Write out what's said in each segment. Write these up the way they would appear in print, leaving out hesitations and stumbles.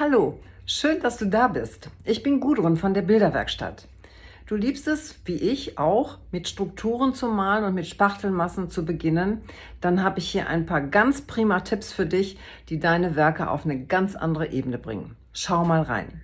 Hallo, schön, dass du da bist. Ich bin Gudrun von der Bilderwerkstatt. Du liebst es, wie ich auch, mit Strukturen zu malen und mit Spachtelmassen zu beginnen. Dann habe ich hier ein paar ganz prima Tipps für dich, die deine Werke auf eine ganz andere Ebene bringen. Schau mal rein.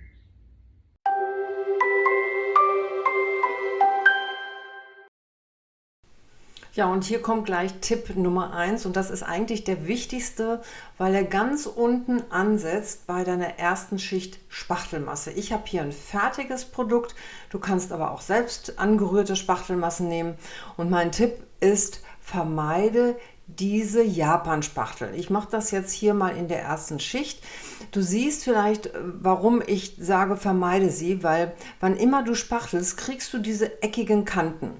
Ja, und hier kommt gleich Tipp Nummer 1 und das ist eigentlich der wichtigste, weil er ganz unten ansetzt bei deiner ersten Schicht Spachtelmasse. Ich habe hier ein fertiges Produkt, du kannst aber auch selbst angerührte Spachtelmassen nehmen und mein Tipp ist, vermeide diese Japan-Spachtel. Ich mache das jetzt hier mal in der ersten Schicht. Du siehst vielleicht, warum ich sage, vermeide sie, weil wann immer du spachtelst, kriegst du diese eckigen Kanten.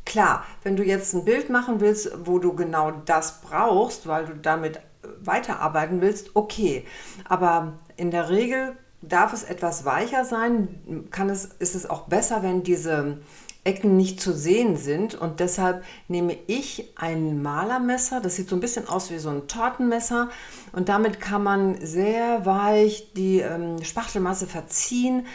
Klar, wenn du jetzt ein Bild machen willst, wo du genau das brauchst, weil du damit weiterarbeiten willst, okay. Aber in der Regel darf es etwas weicher sein, ist es auch besser, wenn diese Ecken nicht zu sehen sind, und deshalb nehme ich ein Malermesser, das sieht so ein bisschen aus wie so ein Tortenmesser, und damit kann man sehr weich die Spachtelmasse verziehen,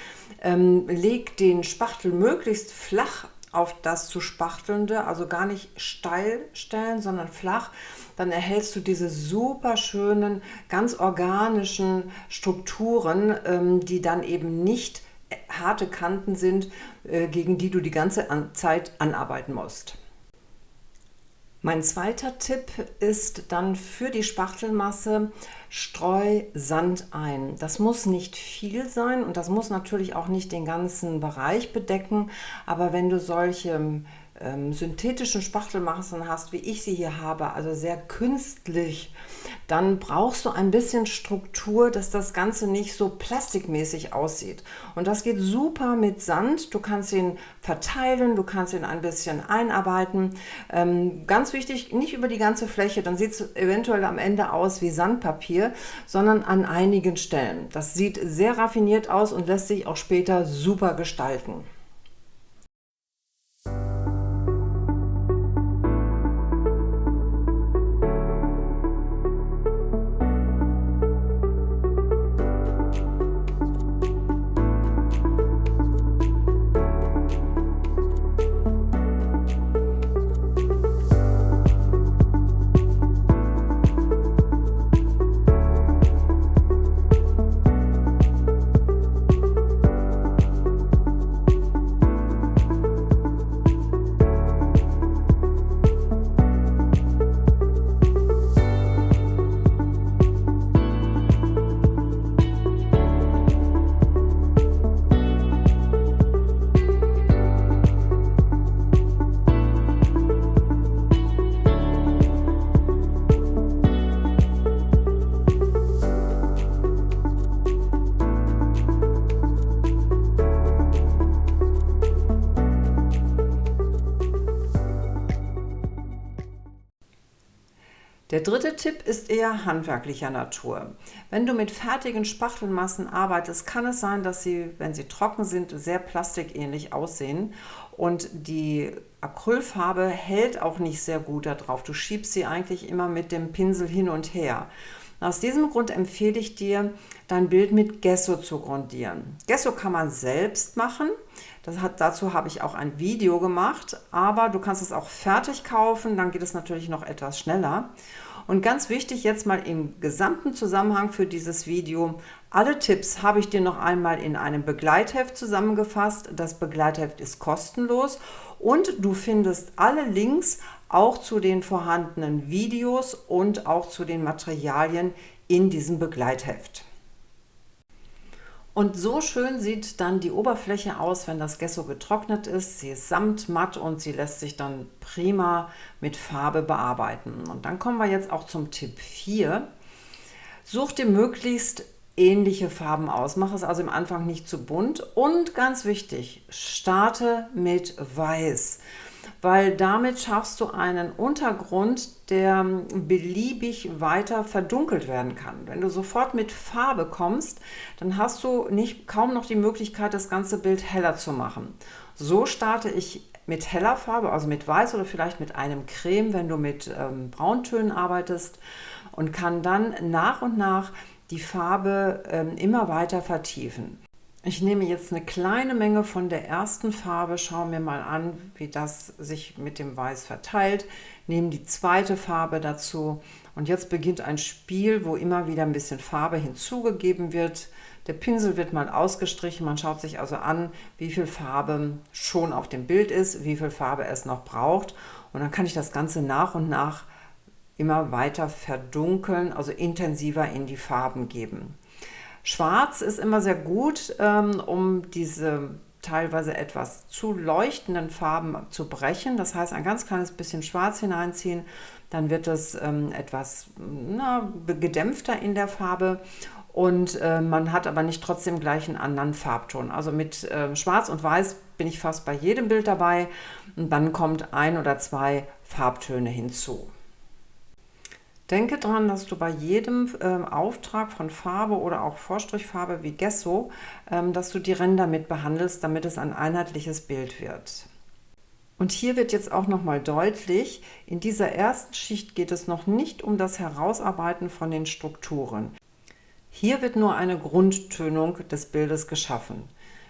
legt den Spachtel möglichst flach auf das zu spachtelnde, also gar nicht steil stellen, sondern flach, dann erhältst du diese super schönen, ganz organischen Strukturen, die dann eben nicht harte Kanten sind, gegen die du die ganze Zeit anarbeiten musst. Mein zweiter Tipp ist dann für die Spachtelmasse: Streu Sand ein. Das muss nicht viel sein und das muss natürlich auch nicht den ganzen Bereich bedecken, aber wenn du solche synthetischen Spachtelmassen hast, wie ich sie hier habe, also sehr künstlich, dann brauchst du ein bisschen Struktur, dass das Ganze nicht so plastikmäßig aussieht. Und das geht super mit Sand. Du kannst ihn verteilen, du kannst ihn ein bisschen einarbeiten. Ganz wichtig, nicht über die ganze Fläche, dann sieht es eventuell am Ende aus wie Sandpapier, sondern an einigen Stellen. Das sieht sehr raffiniert aus und lässt sich auch später super gestalten. Der dritte Tipp ist eher handwerklicher Natur. Wenn du mit fertigen Spachtelmassen arbeitest, kann es sein, dass sie, wenn sie trocken sind, sehr plastikähnlich aussehen und die Acrylfarbe hält auch nicht sehr gut darauf. Du schiebst sie eigentlich immer mit dem Pinsel hin und her. Aus diesem Grund empfehle ich dir, dein Bild mit Gesso zu grundieren. Gesso kann man selbst machen. Dazu habe ich auch ein Video gemacht, aber du kannst es auch fertig kaufen, dann geht es natürlich noch etwas schneller. Und ganz wichtig jetzt mal im gesamten Zusammenhang für dieses Video: Alle Tipps habe ich dir noch einmal in einem Begleitheft zusammengefasst. Das Begleitheft ist kostenlos und du findest alle Links auch zu den vorhandenen Videos und auch zu den Materialien in diesem Begleitheft. Und so schön sieht dann die Oberfläche aus, wenn das Gesso getrocknet ist. Sie ist samtmatt und sie lässt sich dann prima mit Farbe bearbeiten. Und dann kommen wir jetzt auch zum Tipp 4. Such dir möglichst ähnliche Farben aus. Mach es also am Anfang nicht zu bunt. Und ganz wichtig, starte mit Weiß, weil damit schaffst du einen Untergrund, der beliebig weiter verdunkelt werden kann. Wenn du sofort mit Farbe kommst, dann hast du kaum noch die Möglichkeit, das ganze Bild heller zu machen. So starte ich mit heller Farbe, also mit Weiß oder vielleicht mit einem Creme, wenn du mit Brauntönen arbeitest, und kann dann nach und nach die Farbe immer weiter vertiefen. Ich nehme jetzt eine kleine Menge von der ersten Farbe, schaue mir mal an, wie das sich mit dem Weiß verteilt, nehme die zweite Farbe dazu und jetzt beginnt ein Spiel, wo immer wieder ein bisschen Farbe hinzugegeben wird. Der Pinsel wird mal ausgestrichen, man schaut sich also an, wie viel Farbe schon auf dem Bild ist, wie viel Farbe es noch braucht und dann kann ich das Ganze nach und nach immer weiter verdunkeln, also intensiver in die Farben geben. Schwarz ist immer sehr gut, um diese teilweise etwas zu leuchtenden Farben zu brechen. Das heißt, ein ganz kleines bisschen Schwarz hineinziehen, dann wird es etwas gedämpfter in der Farbe und man hat aber nicht trotzdem gleich einen anderen Farbton. Also mit Schwarz und Weiß bin ich fast bei jedem Bild dabei und dann kommt 1 oder 2 Farbtöne hinzu. Denke daran, dass du bei jedem Auftrag von Farbe oder auch Vorstrichfarbe wie Gesso, dass du die Ränder mit behandelst, damit es ein einheitliches Bild wird. Und hier wird jetzt auch nochmal deutlich, in dieser ersten Schicht geht es noch nicht um das Herausarbeiten von den Strukturen. Hier wird nur eine Grundtönung des Bildes geschaffen.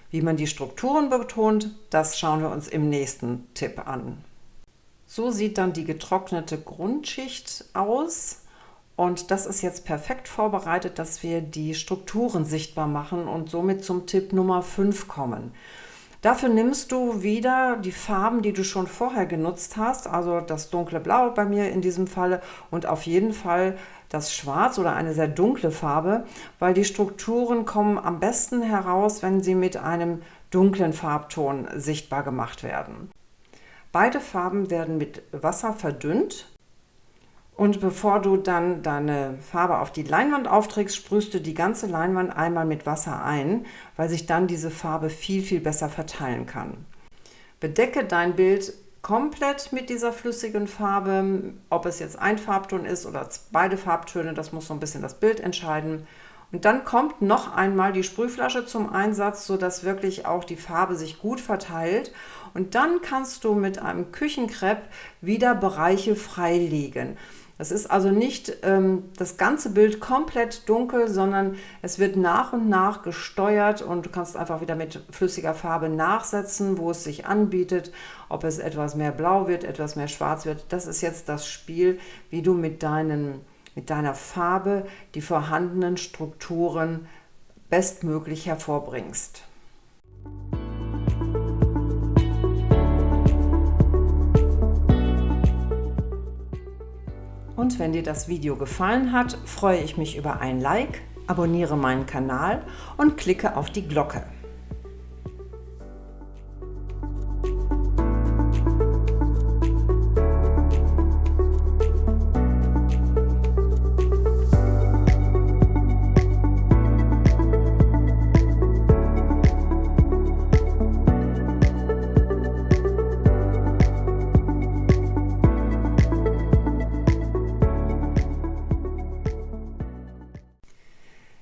Wie man die Strukturen betont, das schauen wir uns im nächsten Tipp an. So sieht dann die getrocknete Grundschicht aus und das ist jetzt perfekt vorbereitet, dass wir die Strukturen sichtbar machen und somit zum Tipp Nummer 5 kommen. Dafür nimmst du wieder die Farben, die du schon vorher genutzt hast, also das dunkle Blau bei mir in diesem Falle und auf jeden Fall das Schwarz oder eine sehr dunkle Farbe, weil die Strukturen kommen am besten heraus, wenn sie mit einem dunklen Farbton sichtbar gemacht werden. Beide Farben werden mit Wasser verdünnt und bevor du dann deine Farbe auf die Leinwand aufträgst, sprühst du die ganze Leinwand einmal mit Wasser ein, weil sich dann diese Farbe viel besser verteilen kann. Bedecke dein Bild komplett mit dieser flüssigen Farbe, ob es jetzt ein Farbton ist oder beide Farbtöne, das muss so ein bisschen das Bild entscheiden. Und dann kommt noch einmal die Sprühflasche zum Einsatz, sodass wirklich auch die Farbe sich gut verteilt. Und dann kannst du mit einem Küchenkrepp wieder Bereiche freilegen. Es ist also nicht das ganze Bild komplett dunkel, sondern es wird nach und nach gesteuert und du kannst einfach wieder mit flüssiger Farbe nachsetzen, wo es sich anbietet, ob es etwas mehr blau wird, etwas mehr schwarz wird. Das ist jetzt das Spiel, wie du mit deiner Farbe die vorhandenen Strukturen bestmöglich hervorbringst. Und wenn dir das Video gefallen hat, freue ich mich über ein Like, abonniere meinen Kanal und klicke auf die Glocke.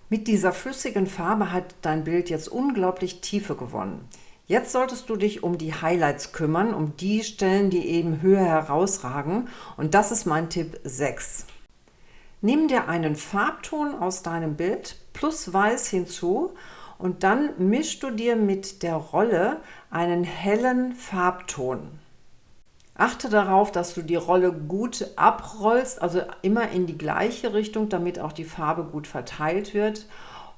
Mit dieser flüssigen Farbe hat dein Bild jetzt unglaublich Tiefe gewonnen. Jetzt solltest du dich um die Highlights kümmern, um die Stellen, die eben höher herausragen. Und das ist mein Tipp 6. Nimm dir einen Farbton aus deinem Bild plus Weiß hinzu und dann mischst du dir mit der Rolle einen hellen Farbton. Achte darauf, dass du die Rolle gut abrollst, also immer in die gleiche Richtung, damit auch die Farbe gut verteilt wird.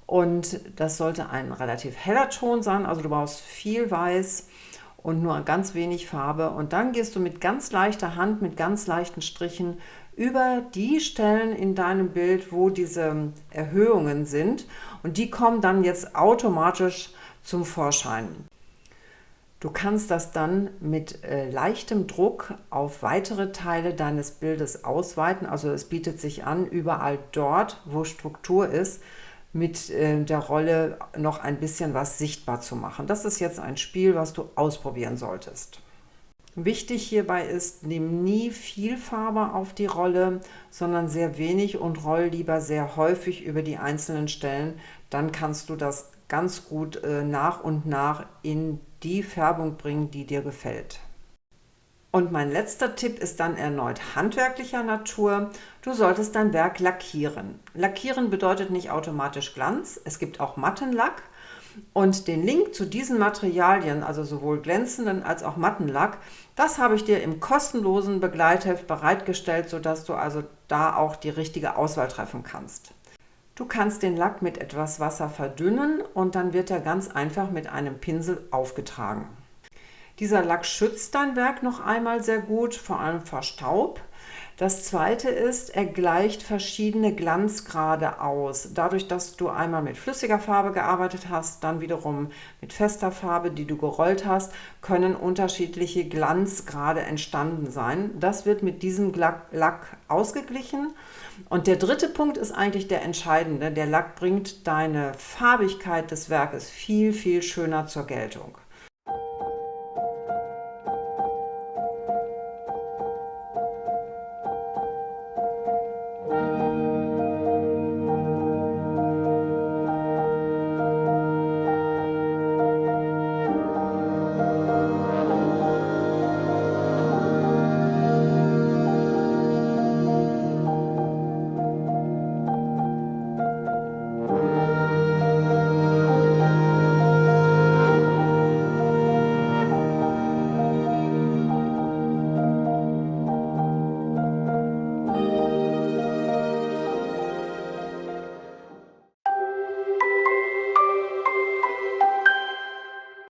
Und das sollte ein relativ heller Ton sein, also du brauchst viel Weiß und nur ganz wenig Farbe. Und dann gehst du mit ganz leichter Hand, mit ganz leichten Strichen über die Stellen in deinem Bild, wo diese Erhöhungen sind. Und die kommen dann jetzt automatisch zum Vorschein. Du kannst das dann mit leichtem Druck auf weitere Teile deines Bildes ausweiten. Also es bietet sich an, überall dort, wo Struktur ist, mit der Rolle noch ein bisschen was sichtbar zu machen. Das ist jetzt ein Spiel, was du ausprobieren solltest. Wichtig hierbei ist, nimm nie viel Farbe auf die Rolle, sondern sehr wenig und roll lieber sehr häufig über die einzelnen Stellen. Dann kannst du das ganz gut nach und nach in die Färbung bringen, die dir gefällt. Und mein letzter Tipp ist dann erneut handwerklicher Natur. Du solltest dein Werk lackieren. Lackieren bedeutet nicht automatisch Glanz. Es gibt auch Mattenlack. Und den Link zu diesen Materialien, also sowohl glänzenden als auch Mattenlack, das habe ich dir im kostenlosen Begleitheft bereitgestellt, sodass du also da auch die richtige Auswahl treffen kannst. Du kannst den Lack mit etwas Wasser verdünnen und dann wird er ganz einfach mit einem Pinsel aufgetragen. Dieser Lack schützt dein Werk noch einmal sehr gut, vor allem vor Staub. Das zweite ist, er gleicht verschiedene Glanzgrade aus. Dadurch, dass du einmal mit flüssiger Farbe gearbeitet hast, dann wiederum mit fester Farbe, die du gerollt hast, können unterschiedliche Glanzgrade entstanden sein. Das wird mit diesem Lack ausgeglichen. Und der dritte Punkt ist eigentlich der entscheidende. Der Lack bringt deine Farbigkeit des Werkes viel, viel schöner zur Geltung.